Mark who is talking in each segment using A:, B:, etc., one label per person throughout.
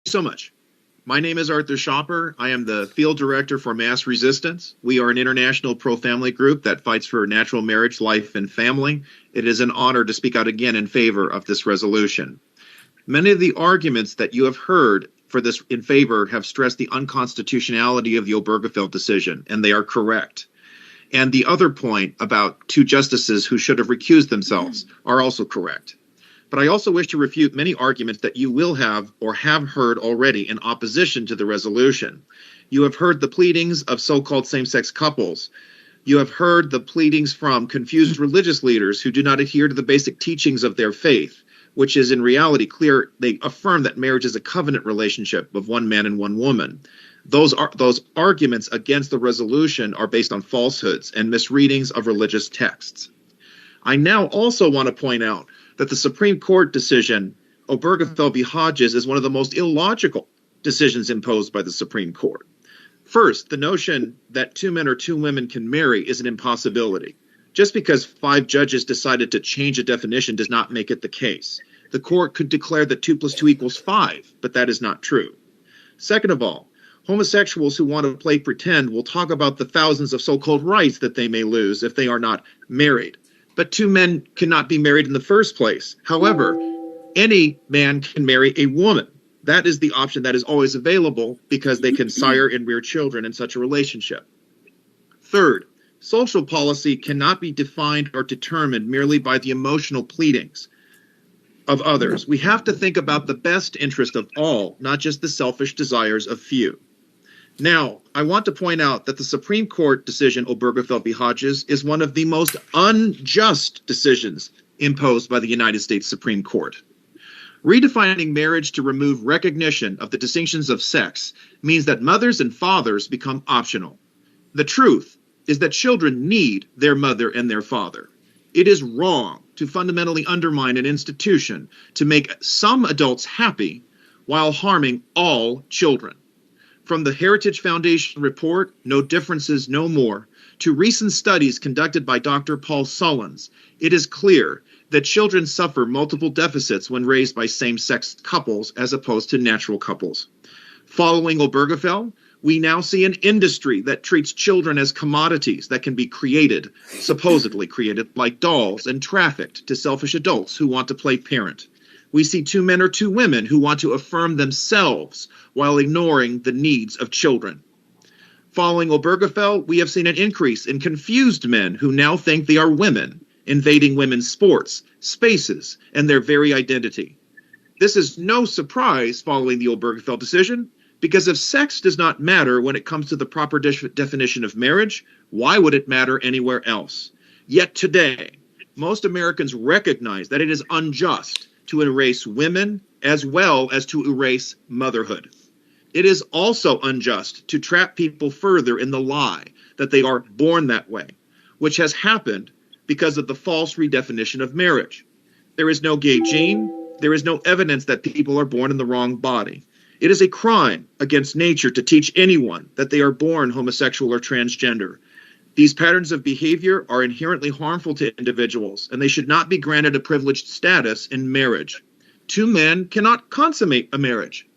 A: so much. My name is Arthur Schaper. I am the field director for MassResistance. We are an international pro-family group that fights for natural marriage, life, and family. It is an honor to speak out again in favor of this resolution. Many of the arguments that you have heard for this in favor have stressed the unconstitutionality of the Obergefell decision, and they are correct. And the other point about two justices who should have recused themselves are also correct. But I also wish to refute many arguments that you will have or have heard already in opposition to the resolution. You have heard the pleadings of so-called same-sex couples. You have heard the pleadings from confused religious leaders who do not adhere to the basic teachings of their faith, which is in reality clear. They affirm that marriage is a covenant relationship of one man and one woman. Those arguments against the resolution are based on falsehoods and misreadings of religious texts. I now also want to point out that the Supreme Court decision, Obergefell v. Hodges, is one of the most illogical decisions imposed by the Supreme Court. First, the notion that two men or two women can marry is an impossibility. Just because 5 judges decided to change a definition does not make it the case. The court could declare that 2 + 2 = 5, but that is not true. Second of all, homosexuals who want to play pretend will talk about the thousands of so-called rights that they may lose if they are not married. But 2 men cannot be married in the first place. However, any man can marry a woman. That is the option that is always available because they can sire and rear children in such a relationship. Third, social policy cannot be defined or determined merely by the emotional pleadings of others. We have to think about the best interest of all, not just the selfish desires of few. Now, I want to point out that the Supreme Court decision, Obergefell v. Hodges, is one of the most unjust decisions imposed by the United States Supreme Court. Redefining marriage to remove recognition of the distinctions of sex means that mothers and fathers become optional. The truth is that children need their mother and their father. It is wrong to fundamentally undermine an institution to make some adults happy while harming all children. From the Heritage Foundation report, No Differences, No More, to recent studies conducted by Dr. Paul Sullins, it is clear that children suffer multiple deficits when raised by same-sex couples as opposed to natural couples. Following Obergefell, we now see an industry that treats children as commodities that can be created, supposedly created, like dolls and trafficked to selfish adults who want to play parent. We see 2 men or 2 women who want to affirm themselves while ignoring the needs of children. Following Obergefell, we have seen an increase in confused men who now think they are women, invading women's sports, spaces, and their very identity. This is no surprise following the Obergefell decision, because if sex does not matter when it comes to the proper definition of marriage, why would it matter anywhere else? Yet today, most Americans recognize that it is unjust to erase women as well as to erase motherhood. It is also unjust to trap people further in the lie that they are born that way, which has happened because of the false redefinition of marriage. There is no gay gene. There is no evidence that people are born in the wrong body. It is a crime against nature to teach anyone that they are born homosexual or transgender. These patterns of behavior are inherently harmful to individuals, and they should not be granted a privileged status in marriage. 2 men cannot consummate a marriage.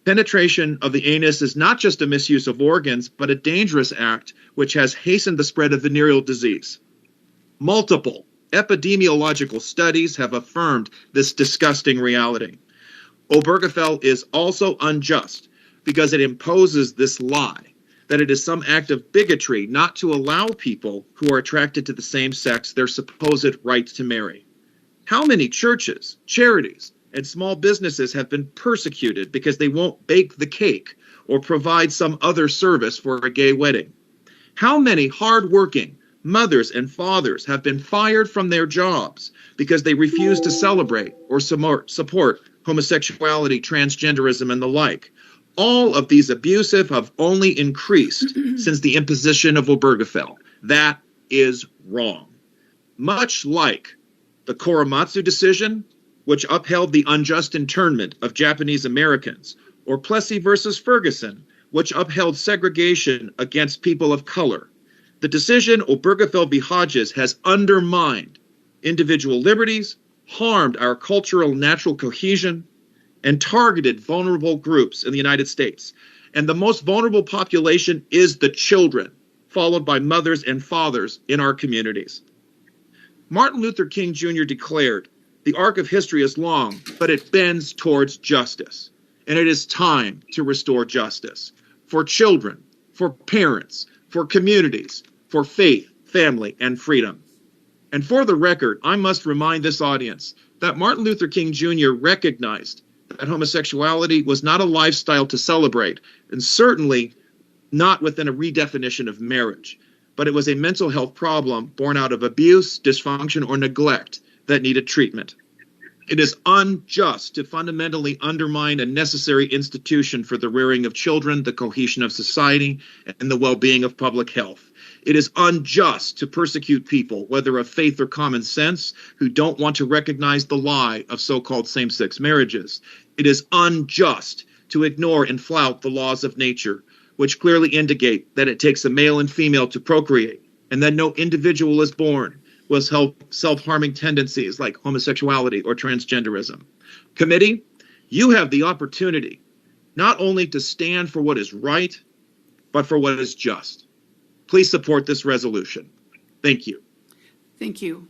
A: Penetration of the anus is not just a misuse of organs, but a dangerous act which has hastened the spread of venereal disease. Multiple epidemiological studies have affirmed this disgusting reality. Obergefell is also unjust because it imposes this lie that it is some act of bigotry not to allow people who are attracted to the same sex their supposed right to marry. How many churches, charities, and small businesses have been persecuted because they won't bake the cake or provide some other service for a gay wedding? How many hardworking mothers and fathers have been fired from their jobs because they refuse to celebrate or support homosexuality, transgenderism, and the like? All of these abuses have only increased since the imposition of Obergefell. That is wrong. Much like the Korematsu decision, which upheld the unjust internment of Japanese Americans, or Plessy versus Ferguson, which upheld segregation against people of color. The decision Obergefell v. Hodges has undermined individual liberties, harmed our cultural natural cohesion, and targeted vulnerable groups in the United States. And the most vulnerable population is the children, followed by mothers and fathers in our communities. Martin Luther King Jr. declared, "The arc of history is long, but it bends towards justice. And it is time to restore justice for children, for parents, for communities, for faith, family, and freedom." And for the record, I must remind this audience that Martin Luther King Jr. recognized that homosexuality was not a lifestyle to celebrate, and certainly not within a redefinition of marriage, but it was a mental health problem born out of abuse, dysfunction, or neglect that needed treatment. It is unjust to fundamentally undermine a necessary institution for the rearing of children, the cohesion of society, and the well-being of public health. It is unjust to persecute people, whether of faith or common sense, who don't want to recognize the lie of so-called same-sex marriages. It is unjust to ignore and flout the laws of nature, which clearly indicate that it takes a male and female to procreate, and that no individual is born with self-harming tendencies like homosexuality or transgenderism. Committee, you have the opportunity not only to stand for what is right, but for what is just. Please support this resolution. Thank you.
B: Thank you.